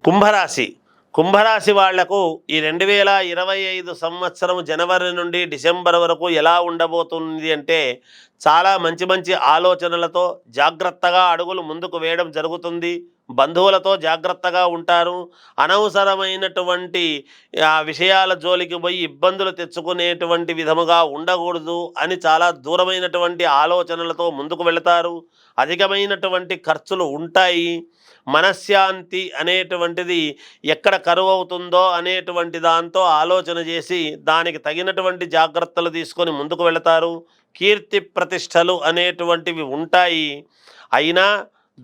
కుంభరాశి కుంభరాశి వాళ్లకు ఈ 2025 సంవత్సరం జనవరి నుండి డిసెంబర్ వరకు ఎలా ఉండబోతుంది అంటే చాలా మంచి మంచి ఆలోచనలతో జాగ్రత్తగా అడుగులు ముందుకు వేయడం జరుగుతుంది. బంధువులతో జాగ్రత్తగా ఉంటారు. అనవసరమైనటువంటి విషయాల జోలికి పోయి ఇబ్బందులు తెచ్చుకునేటువంటి విధముగా ఉండకూడదు అని చాలా దూరమైనటువంటి ఆలోచనలతో ముందుకు వెళతారు. అధికమైనటువంటి ఖర్చులు ఉంటాయి. మనశ్శాంతి అనేటువంటిది ఎక్కడ కరువు అవుతుందో అనేటువంటి దాంతో ఆలోచన చేసి దానికి తగినటువంటి జాగ్రత్తలు తీసుకొని ముందుకు వెళతారు. కీర్తి ప్రతిష్టలు అనేటువంటివి ఉంటాయి. అయినా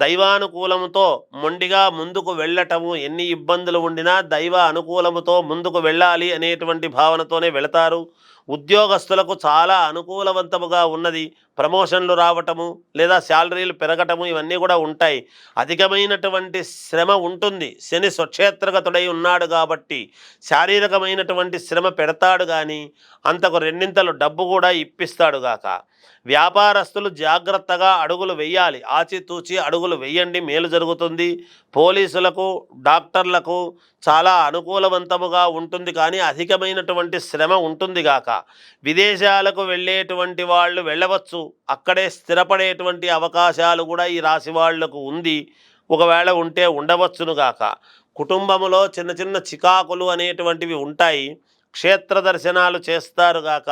దైవానుకూలముతో మొండిగా ముందుకు వెళ్ళటము, ఎన్ని ఇబ్బందులు ఉండినా దైవ అనుకూలముతో ముందుకు వెళ్ళాలి అనేటువంటి భావనతోనే వెళతారు. ఉద్యోగస్తులకు చాలా అనుకూలవంతముగా ఉన్నది. ప్రమోషన్లు రావటము లేదా శాలరీలు పెరగటము ఇవన్నీ కూడా ఉంటాయి. అధికమైనటువంటి శ్రమ ఉంటుంది. శని స్వక్షేత్రగతుడై ఉన్నాడు కాబట్టి శారీరకమైనటువంటి శ్రమ పెడతాడు, కానీ అంతకు రెండింతలు డబ్బు కూడా ఇప్పిస్తాడు గాక. వ్యాపారస్తులు జాగ్రత్తగా అడుగులు వేయాలి. ఆచితూచి అడుగులు వేయండి, మేలు జరుగుతుంది. పోలీసులకు డాక్టర్లకు చాలా అనుకూలవంతముగా ఉంటుంది, కానీ అధికమైనటువంటి శ్రమ ఉంటుంది గాక. విదేశాలకు వెళ్ళేటువంటి వాళ్ళు వెళ్ళవచ్చు. అక్కడే స్థిరపడేటువంటి అవకాశాలు కూడా ఈ రాశి వాళ్లకు ఉంది. ఒకవేళ ఉంటే ఉండవచ్చును గాక. కుటుంబంలో చిన్న చిన్న చికాకులు అనేటువంటివి ఉంటాయి. క్షేత్ర దర్శనాలు చేస్తారు గాక.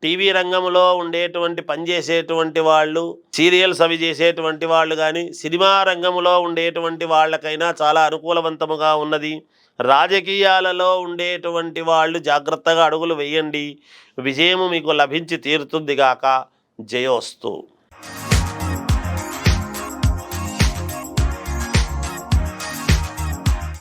టీవీ రంగంలో ఉండేటువంటి పనిచేసేటువంటి వాళ్ళు, సీరియల్స్ అవి చేసేటువంటి వాళ్ళు కానీ, సినిమా రంగంలో ఉండేటువంటి వాళ్ళకైనా చాలా అనుకూలవంతముగా ఉన్నది. రాజకీయాలలో ఉండేటువంటి వాళ్ళు జాగ్రత్తగా అడుగులు వేయండి. విజయము మీకు లభించి తీరుతుంది గాక. జయోస్తు.